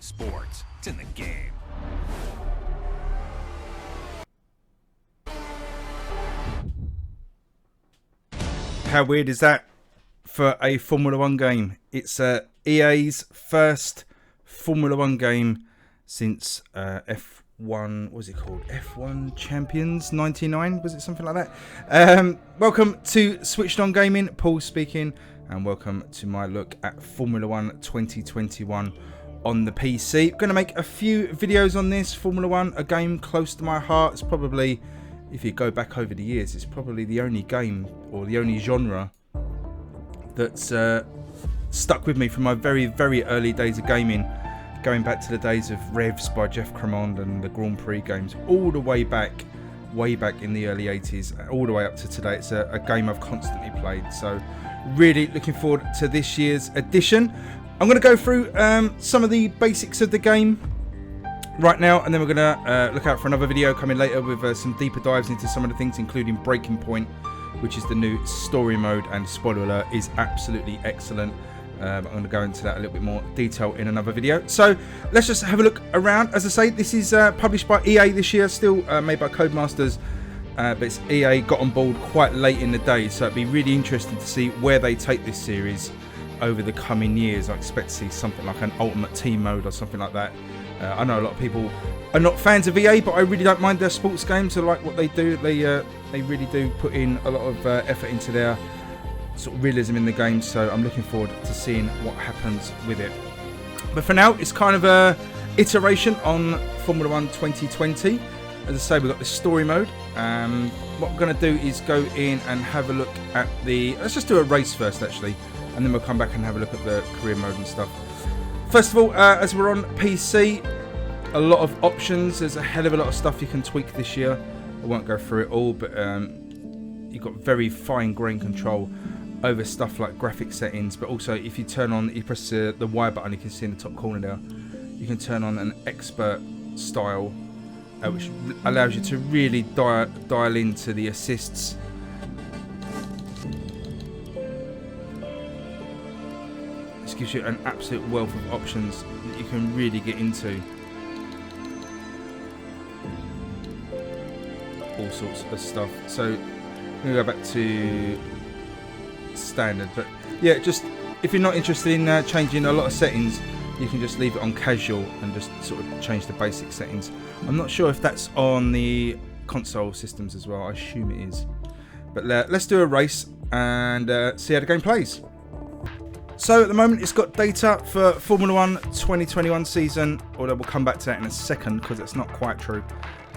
sports. It's in the game. How weird is that for a Formula 1 game? It's EA's first Formula 1 game since F1, what was it called? F1 Champions 99? Was it something like that? Welcome to Switched On Gaming, Paul speaking, and welcome to my look at Formula 1 2021 on the PC. I'm going to make a few videos on this. Formula 1, a game close to my heart. It's probably, if you go back over the years, it's probably the only game or the only genre that's stuck with me from my very, very early days of gaming. Going back to the days of Revs by Jeff Cremond and the Grand Prix games, all the way back in the early 80s, all the way up to today. It's a game I've constantly played. So really looking forward to this year's edition. I'm going to go through some of the basics of the game right now, and then we're going to look out for another video coming later with some deeper dives into some of the things, including Breaking Point, which is the new story mode, and spoiler alert, is absolutely excellent. I'm going to go into that a little bit more detail in another video. So let's just have a look around. As I say, this is published by EA this year, still made by Codemasters, but it's EA got on board quite late in the day, so it'd be really interesting to see where they take this series over the coming years. I expect to see something like an Ultimate Team mode or something like that. I know a lot of people are not fans of EA, but I really don't mind their sports games. I like what they do. They really do put in a lot of effort into their sort of realism in the game, so I'm looking forward to seeing what happens with it. But for now, it's kind of a iteration on Formula 1 2020. As I say, we've got the story mode. What we're going to do is go in and have a look at the... Let's just do a race first, actually, and then we'll come back and have a look at the career mode and stuff. First of all, as we're on PC, a lot of options. There's a hell of a lot of stuff you can tweak this year. I won't go through it all, but you've got very fine-grained control over stuff like graphic settings, but also if you turn on, you press the Y button, you can see in the top corner there, you can turn on an expert style, which allows you to really dial into the assists. This gives you an absolute wealth of options that you can really get into. All sorts of stuff. So I'm going to go back to standard, but yeah, just if you're not interested in changing a lot of settings, you can just leave it on casual and just sort of change the basic settings. I'm not sure if that's on the console systems as well. I assume it is, but let's do a race and see how the game plays. So at the moment it's got data for Formula 1 2021 season, although we'll come back to that in a second because it's not quite true.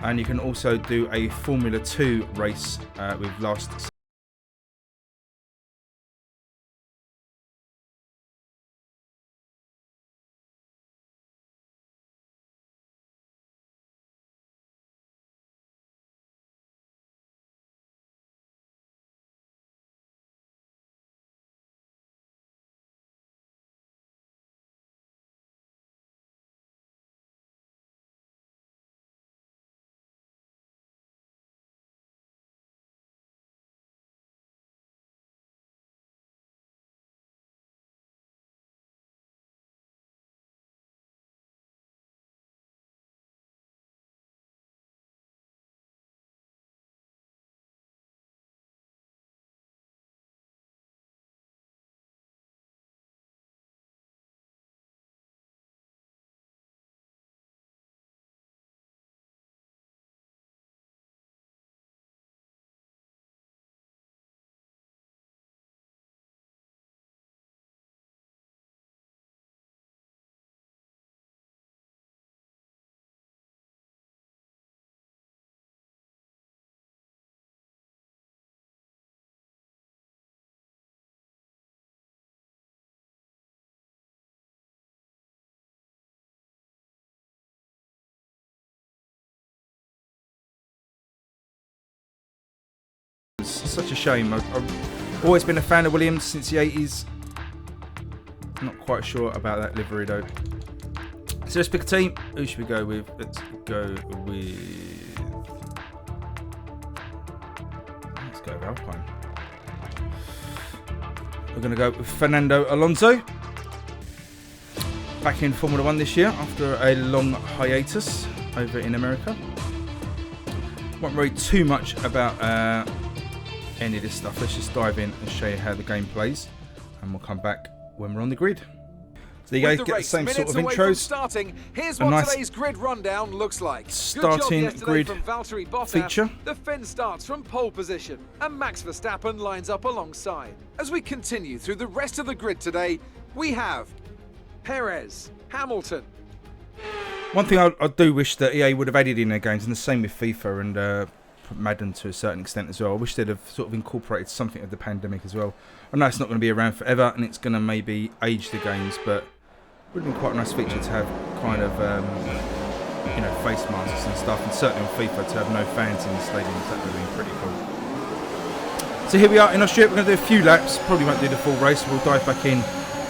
And you can also do a Formula 2 race with last such a shame. I've always been a fan of Williams since the 80s. Not quite sure about that livery though. So let's pick a team. Who should we go with? Let's go with Alpine. We're going to go with Fernando Alonso. back in Formula 1 this year after a long hiatus over in America. Won't worry too much about any of this stuff. Let's just dive in and show you how the game plays, and we'll come back when we're on the grid. So you guys get the same sort of intros. Starting, here's what nice today's grid rundown looks like. Starting grid feature. The Finn starts from pole position, and Max Verstappen lines up alongside. As we continue through the rest of the grid today, we have Perez, Hamilton. One thing I do wish that EA would have added in their games, and the same with FIFA and Madden to a certain extent as well. I wish they'd have sort of incorporated something of the pandemic as well. I know it's not going to be around forever, and it's going to maybe age the games, but it would have been quite a nice feature to have kind of, you know, face masks and stuff, and certainly on FIFA to have no fans in the stadiums. That would have been pretty cool. So here we are in Austria. We're going to do a few laps. Probably won't do the full race. We'll dive back in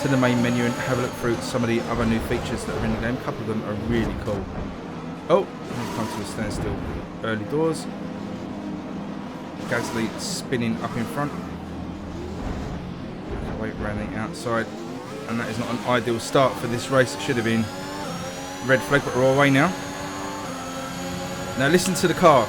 to the main menu and have a look through some of the other new features that are in the game. A couple of them are really cool. Oh, we've come to a standstill early doors. Gasly spinning up in front. Wait around the outside. And that is not an ideal start for this race. It should have been red flag, but we're away now. Now listen to the car.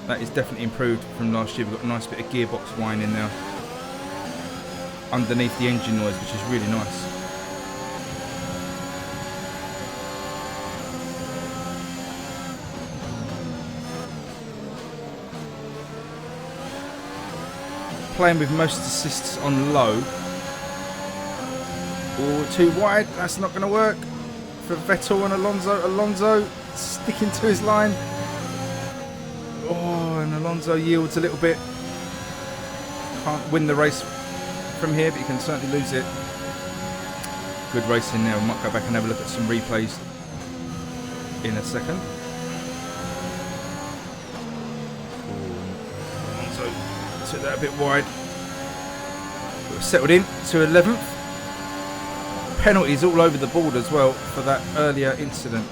That is definitely improved from last year. We've got a nice bit of gearbox whine in there underneath the engine noise, which is really nice. Playing with most assists on low. Or too wide, that's not going to work for Vettel and Alonso. Alonso sticking to his line. Oh, and Alonso yields a little bit. Can't win the race from here, but you can certainly lose it. Good racing there. We might go back and have a look at some replays in a second. Alonso took that a bit wide. We're settled in to 11th. Penalties all over the board as well for that earlier incident.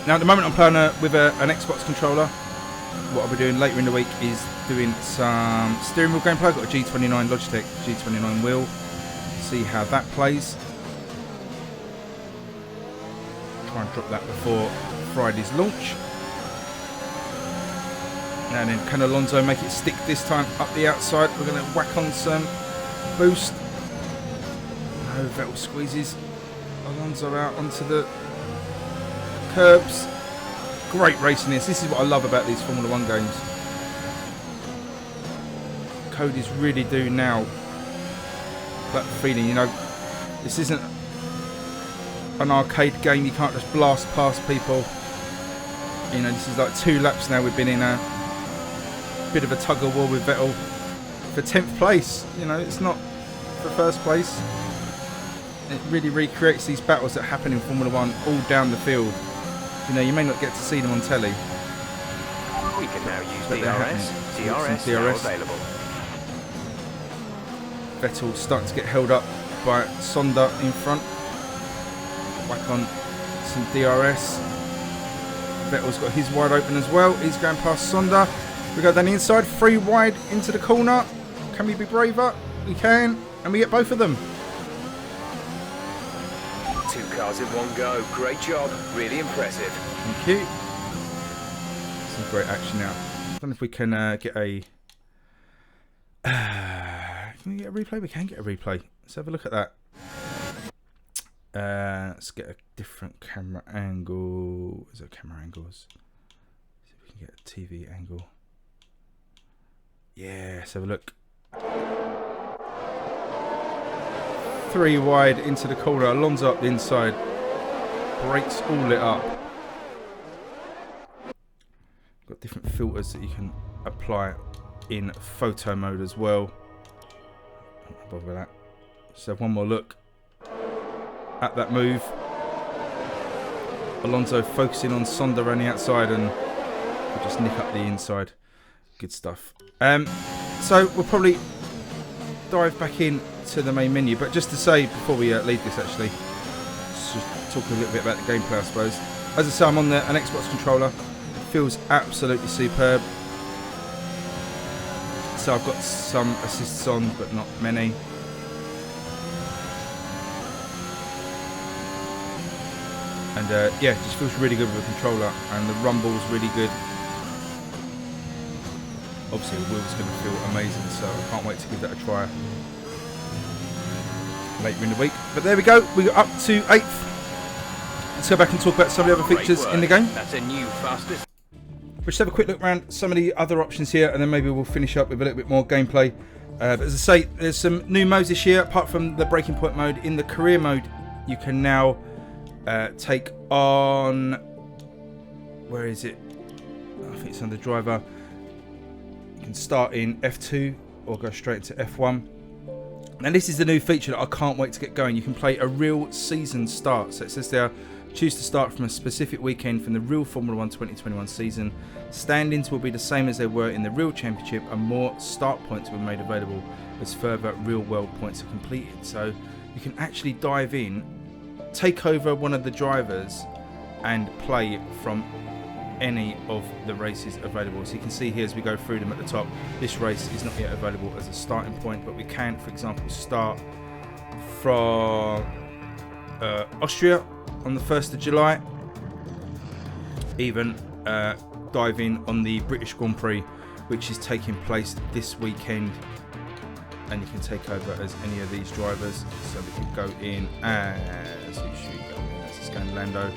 Now at the moment I'm playing with an Xbox controller. What I'll be doing later in the week is doing some steering wheel gameplay. I've got a G29 Logitech G29 wheel. See how that plays. Try and drop that before Friday's launch. And then can Alonso make it stick this time up the outside? We're going to whack on some boost. No, Vettel squeezes Alonso out onto the curbs. Great racing this. This is what I love about these Formula 1 games. Codes really do now that feeling, you know, this isn't an arcade game. You can't just blast past people. You know, this is like 2 laps now. We've been in a bit of a tug of war with Vettel for 10th place. You know, it's not for first place. It really recreates these battles that happen in Formula 1 all down the field. You know, you may not get to see them on telly. We can now use DRS. DRS now available. Vettel starting to get held up by Sonda in front. Whack on some DRS. Vettel's got his wide open as well. He's going past Sonda. We go down the inside, 3 wide into the corner. Can we be braver? We can, and we get both of them. 2 cars in one go. Great job. Really impressive. Thank you. Some great action now. I don't know if we can get a... can we get a replay? We can get a replay. Let's have a look at that. Let's get a different camera angle. Is there camera angles? See if we can get a TV angle. Yeah, let's have a look. 3 wide into the corner. Alonso up the inside. Brakes all lit up. Got different filters that you can apply in photo mode as well. Not bother with that. Just have one more look at that move. Alonso focusing on Sonda around the outside, and we'll just nick up the inside. Good stuff. So we'll probably dive back in to the main menu, but just to say before we leave this, actually, just talking a little bit about the gameplay, I suppose. As I say, I'm on an Xbox controller. It feels absolutely superb. say I've got some assists on, but not many. And yeah, it just feels really good with the controller, and the rumble's really good. Obviously the wheel's going to feel amazing, so I can't wait to give that a try later in the week. But there we go, we got up to 8th. Let's go back and talk about some of the other features in the game. That's a new fastest. We'll just have a quick look around some of the other options here, and then maybe we'll finish up with a little bit more gameplay. But as I say, there's some new modes this year, apart from the breaking point mode. In the career mode, you can now take on... Where is it? I think it's under driver. You can start in F2 or go straight into F1. And this is the new feature that I can't wait to get going. You can play a real season start. So it says there, choose to start from a specific weekend from the real Formula 1 2021 season. Stand-ins will be the same as they were in the real championship, and more start points will be made available as further real-world points are completed. So you can actually dive in, take over one of the drivers, and play from any of the races available. So you can see here as we go through them at the top, this race is not yet available as a starting point, but we can, for example, start from Austria on the 1st of July, even dive in on the British Grand Prix, which is taking place this weekend, and you can take over as any of these drivers. So we can go in as who should we go in? Let's go in Lando.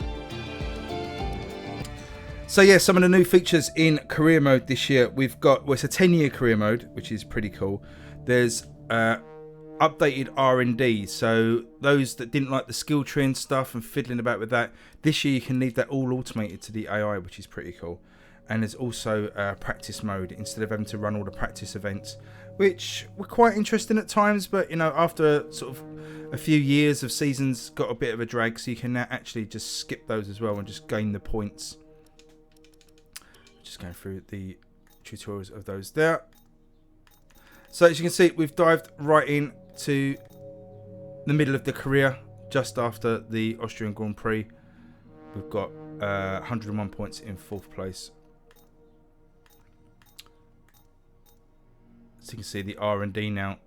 So yeah, some of the new features in career mode this year. We've got, well, it's a 10-year career mode, which is pretty cool. There's updated R&D, so those that didn't like the skill tree and stuff and fiddling about with that, this year you can leave that all automated to the AI, which is pretty cool. And there's also practice mode, instead of having to run all the practice events, which were quite interesting at times, but you know, after sort of a few years of seasons, got a bit of a drag, so you can now actually just skip those as well and just gain the points. Just going through the tutorials of those there. So as you can see, we've dived right in to the middle of the career, just after the Austrian Grand Prix. We've got 101 points in 4th place. So you can see the R&D now.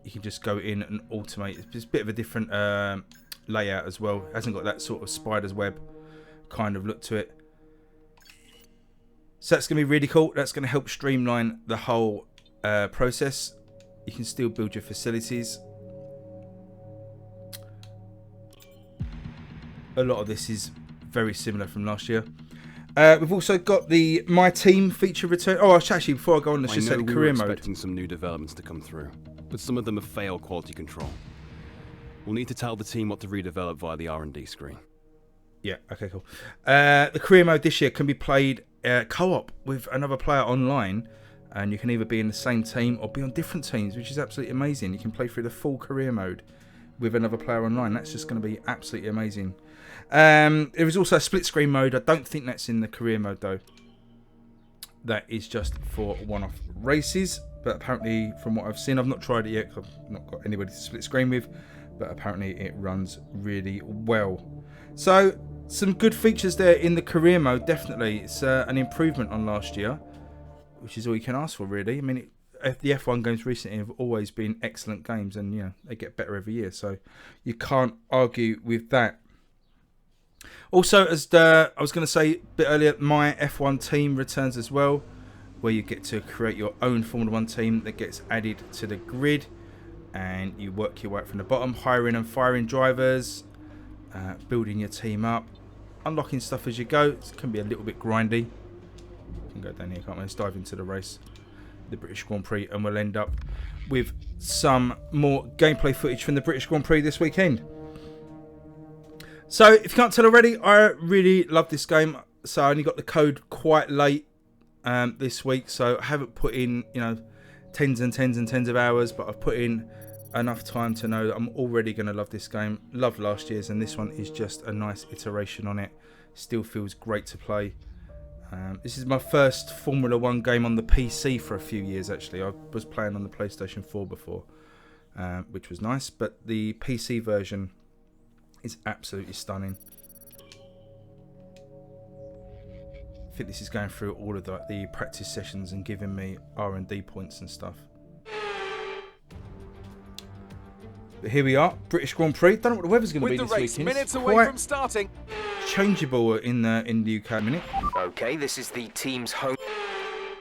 You can just go in and automate. It's a bit of a different layout as well. It hasn't got that sort of spider's web kind of look to it. So that's going to be really cool. That's going to help streamline the whole process. You can still build your facilities. A lot of this is very similar from last year. We've also got the My Team feature return. Oh, actually, before I go on, let's just say the career mode. We're expecting some new developments to come through, but some of them have failed quality control. We'll need to tell the team what to redevelop via the R&D screen. Yeah, okay, cool. The career mode this year can be played co-op with another player online, and you can either be in the same team or be on different teams, which is absolutely amazing. You can play through the full career mode with another player online. That's just going to be absolutely amazing. There is also a split screen mode. I don't think that's in the career mode though. That is just for one-off races, but apparently from what I've seen, I've not tried it yet because I've not got anybody to split screen with, but apparently it runs really well. So some good features there in the career mode. Definitely, it's an improvement on last year, which is all you can ask for, really. I mean, the F1 games recently have always been excellent games, and you know, they get better every year, so you can't argue with that. Also, as I was going to say a bit earlier, My F1 Team returns as well, where you get to create your own Formula 1 team that gets added to the grid, and you work your way up from the bottom, hiring and firing drivers, building your team up, unlocking stuff as you go. It can be a little bit grindy. You can go down here, can't we? Let's dive into the race, the British Grand Prix, and we'll end up with some more gameplay footage from the British Grand Prix this weekend. So, if you can't tell already, I really love this game. So, I only got the code quite late this week, so I haven't put in, you know, tens and tens and tens of hours, but I've put in enough time to know that I'm already going to love this game. Loved last year's, and this one is just a nice iteration on it. Still feels great to play. This is my first Formula 1 game on the PC for a few years, actually. I was playing on the PlayStation 4 before, which was nice, but the PC version is absolutely stunning. think this is going through all of the practice sessions and giving me R&D points and stuff. But here we are, British Grand Prix. Don't know what the weather's going to be this weekend. Minutes away from starting. Changeable in the UK minute. Okay, this is the team's home.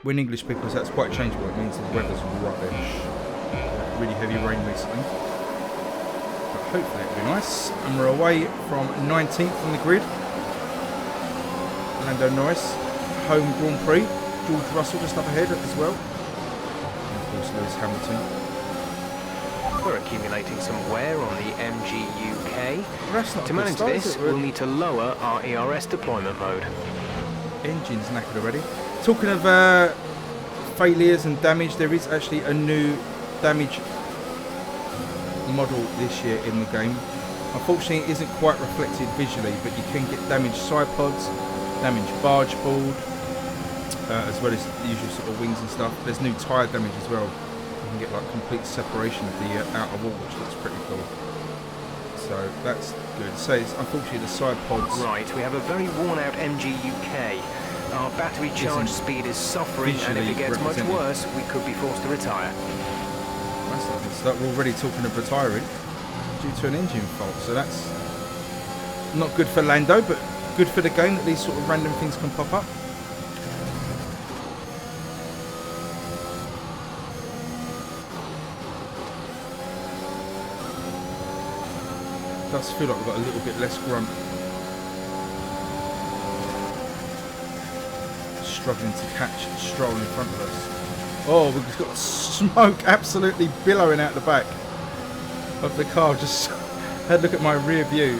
We're in English because that's quite changeable. It means the weather's rubbish. Really heavy rain recently. But hopefully it'll be nice. And we're away from 19th on the grid. Lando Norris, home Grand Prix. George Russell just up ahead as well. And of course Lewis Hamilton. We're accumulating some wear on the MGUK. That's not To a good manage start, is this, it? we'll need to lower our ERS deployment mode. Engine's knackered already. Talking of failures and damage, there is actually a new damage model this year in the game. Unfortunately, it isn't quite reflected visually, but you can get damaged side pods, damaged barge board, as well as the usual sort of wings and stuff. There's new tyre damage as well. You can get like complete separation of the outer wall, which looks pretty cool. So that's good. So it's unfortunately the side pods. Right, we have a very worn out MGUK. Our battery charge speed is suffering, and if it gets much worse, we could be forced to retire. That's not good start. We're already talking of retiring due to an engine fault. So that's not good for Lando, but good for the game that these sort of random things can pop up. It does feel like we've got a little bit less grunt. Struggling to catch Stroll in front of us. Oh, we've got smoke absolutely billowing out the back of the car. Just had a look at my rear view.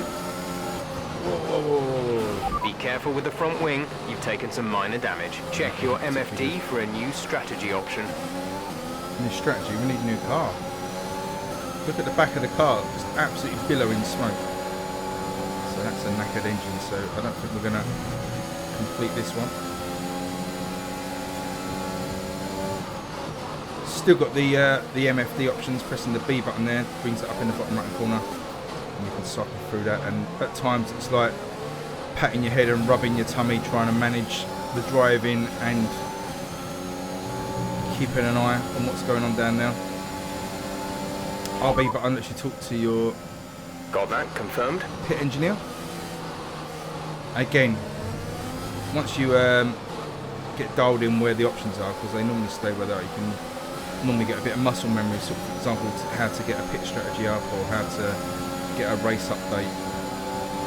Whoa. Be careful with the front wing. You've taken some minor damage. Check your MFD for a new strategy option. New strategy, we need a new car. Look at the back of the car, just absolutely billowing smoke. So that's a knackered engine, so I don't think we're going to complete this one. Still got the MFD options. Pressing the B button there brings it up in the bottom right corner, and you can cycle through that. And at times it's like patting your head and rubbing your tummy, trying to manage the driving and keeping an eye on what's going on down there. RB button lets you talk to your Got that confirmed. pit engineer. Again, once you get dialed in where the options are, because they normally stay where they are, you can normally get a bit of muscle memory, so for example how to get a pit strategy up or how to get a race update,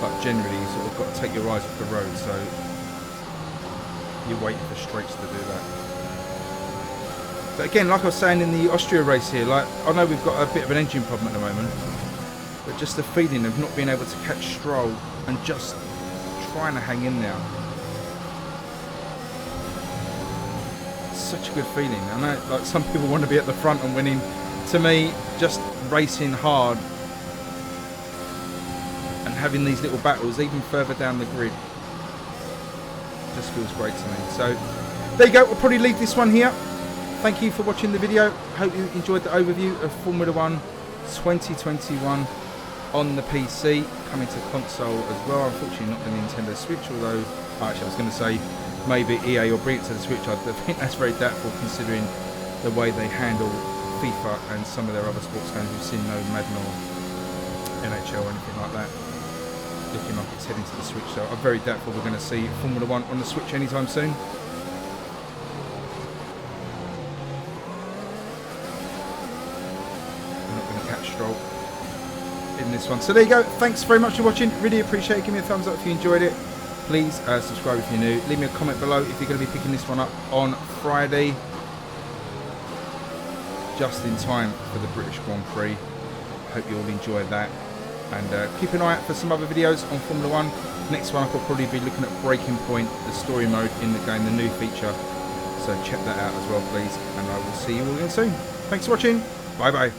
but generally you sort of got to take your eyes off the road, so you're waiting for straights to do that. But again, like I was saying in the Austria race here, like I know we've got a bit of an engine problem at the moment, but just the feeling of not being able to catch Stroll and just trying to hang in there. Such a good feeling. I know like some people want to be at the front and winning. To me, just racing hard and having these little battles even further down the grid just feels great to me. So there you go, we'll probably leave this one here. Thank you for watching the video. Hope you enjoyed the overview of Formula 1 2021 on the PC, coming to console as well. Unfortunately not the Nintendo Switch, although actually I was going to say maybe EA will bring it to the Switch. I think that's very doubtful considering the way they handle FIFA and some of their other sports games. We've seen no Madden or NHL or anything like that. Looking like it's heading to the Switch, so I'm very doubtful we're going to see Formula 1 on the Switch anytime soon. We're not going to catch Stroll in this one. So there you go. Thanks very much for watching. Really appreciate it. Give me a thumbs up if you enjoyed it. Please subscribe if you're new. Leave me a comment below if you're going to be picking this one up on Friday, just in time for the British Grand Prix. Hope you all enjoy that, and keep an eye out for some other videos on Formula 1. Next one I could probably be looking at Breaking Point, the story mode in the game, the new feature. So check that out as well, please, and I will see you all again soon. Thanks for watching. Bye bye.